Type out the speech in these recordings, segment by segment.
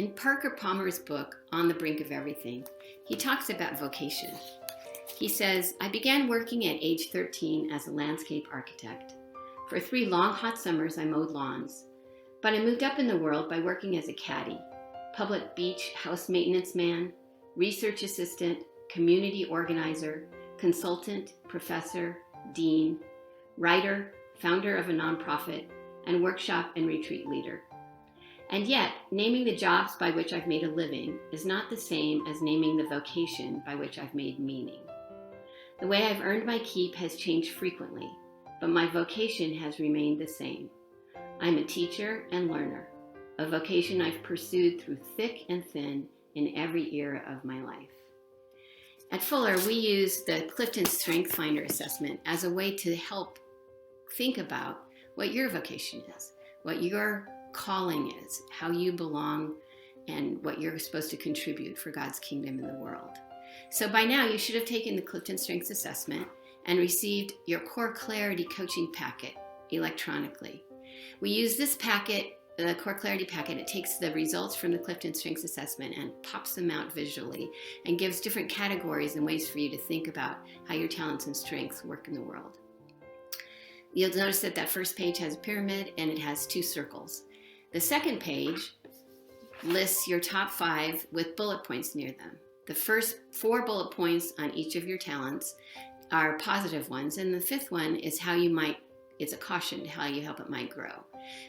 In Parker Palmer's book, On the Brink of Everything, he talks about vocation. He says, I began working at age 13 as a landscape architect. For 3 long, hot summers, I mowed lawns. But I moved up in the world by working as a caddy, public beach house maintenance man, research assistant, community organizer, consultant, professor, dean, writer, founder of a nonprofit, and workshop and retreat leader. And yet, naming the jobs by which I've made a living is not the same as naming the vocation by which I've made meaning. The way I've earned my keep has changed frequently, but my vocation has remained the same. I'm a teacher and learner, a vocation I've pursued through thick and thin in every era of my life. At Fuller, we use the Clifton Strength Finder assessment as a way to help think about what your vocation is, what your calling is, how you belong, and what you're supposed to contribute for God's kingdom in the world. So by now, you should have taken the Clifton Strengths Assessment and received your CoreClarity coaching packet electronically. We use this packet, the CoreClarity packet. It takes the results from the Clifton Strengths Assessment and pops them out visually and gives different categories and ways for you to think about how your talents and strengths work in the world. You'll notice that that first page has a pyramid and it has 2 circles. The second page lists your top 5 with bullet points near them. The first 4 bullet points on each of your talents are positive ones, and the 5th one is it's a caution to how you help it might grow.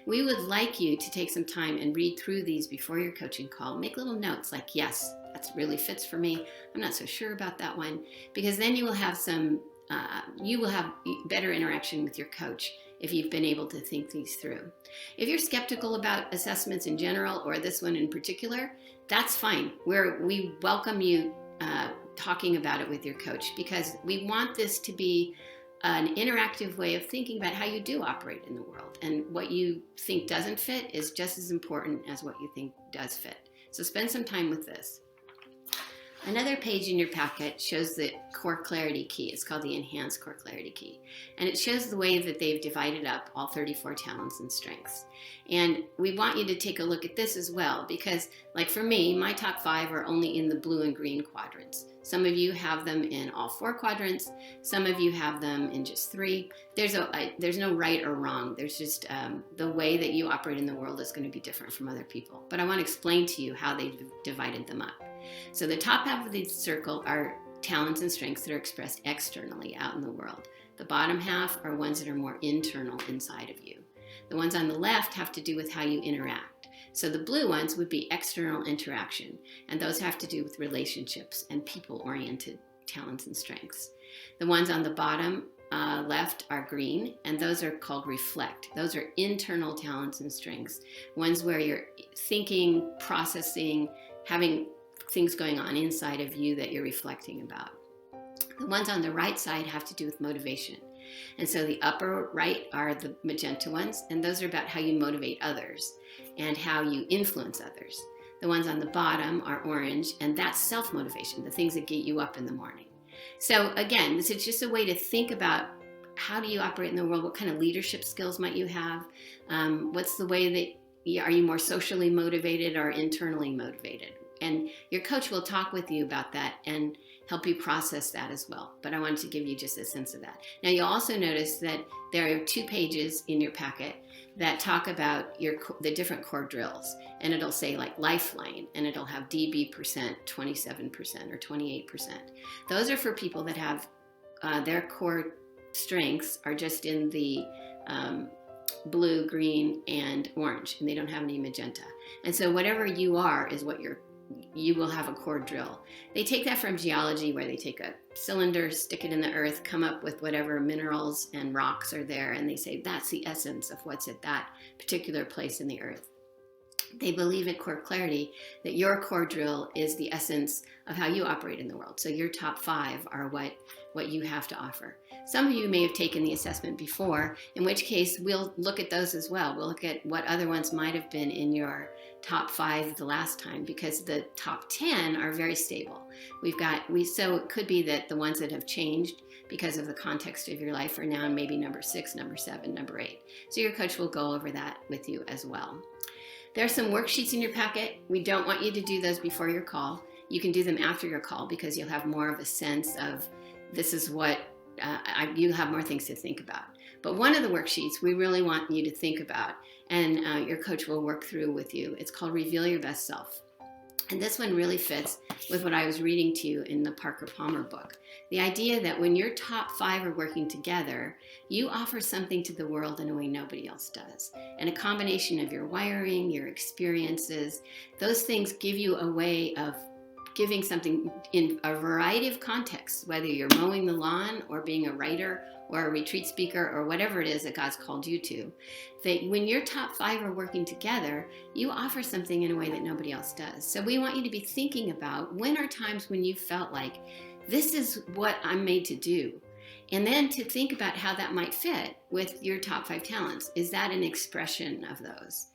We would like you to take some time and read through these before your coaching call. Make little notes like, yes, that really fits for me. I'm not so sure about that one, because then you will have better interaction with your coach if you've been able to think these through. If you're skeptical about assessments in general or this one in particular, that's fine. We welcome you talking about it with your coach, because we want this to be an interactive way of thinking about how you do operate in the world, and what you think doesn't fit is just as important as what you think does fit. So spend some time with this. Another page in your packet shows the CoreClarity key. It's called the Enhanced CoreClarity key. And it shows the way that they've divided up all 34 talents and strengths. And we want you to take a look at this as well, because like for me, my top 5 are only in the blue and green quadrants. Some of you have them in all 4 quadrants. Some of you have them in just 3. There's no right or wrong. There's just the way that you operate in the world is going to be different from other people. But I want to explain to you how they've divided them up. So the top half of the circle are talents and strengths that are expressed externally out in the world. The bottom half are ones that are more internal inside of you. The ones on the left have to do with how you interact. So the blue ones would be external interaction, and those have to do with relationships and people-oriented talents and strengths. The ones on the bottom left are green, and those are called reflect. Those are internal talents and strengths, ones where you're thinking, processing, having things going on inside of you that you're reflecting about. The ones on the right side have to do with motivation. And so the upper right are the magenta ones, and those are about how you motivate others and how you influence others. The ones on the bottom are orange, and that's self-motivation, the things that get you up in the morning. So again, this is just a way to think about how do you operate in the world, what kind of leadership skills might you have, what's the way that, are you more socially motivated or internally motivated? And your coach will talk with you about that and help you process that as well. But I wanted to give you just a sense of that. Now you'll also notice that there are 2 pages in your packet that talk about the different core drills. And it'll say like lifeline, and it'll have DB percent, 27% or 28%. Those are for people that have their core strengths are just in the blue, green, and orange, and they don't have any magenta. And so whatever you are is what you will have a core drill. They take that from geology, where they take a cylinder, stick it in the earth, come up with whatever minerals and rocks are there, and they say that's the essence of what's at that particular place in the earth. They believe at CoreClarity that your core drill is the essence of how you operate in the world. So your top 5 are what you have to offer. Some of you may have taken the assessment before, in which case we'll look at those as well. We'll look at what other ones might have been in your top 5 the last time, because the top 10 are very stable. So it could be that the ones that have changed because of the context of your life are now maybe number 6, number 7, number 8. So your coach will go over that with you as well. There are some worksheets in your packet. We don't want you to do those before your call. You can do them after your call because you'll have more of a sense of this is what, you'll have more things to think about. But one of the worksheets we really want you to think about, and your coach will work through with you. It's called Reveal Your Best Self. And this one really fits with what I was reading to you in the Parker Palmer book. The idea that when your top 5 are working together, you offer something to the world in a way nobody else does. And a combination of your wiring, your experiences, those things give you a way of giving something in a variety of contexts, whether you're mowing the lawn or being a writer or a retreat speaker or whatever it is that God's called you to. That when your top 5 are working together, you offer something in a way that nobody else does. So we want you to be thinking about when are times when you felt like, this is what I'm made to do. And then to think about how that might fit with your top 5 talents. Is that an expression of those?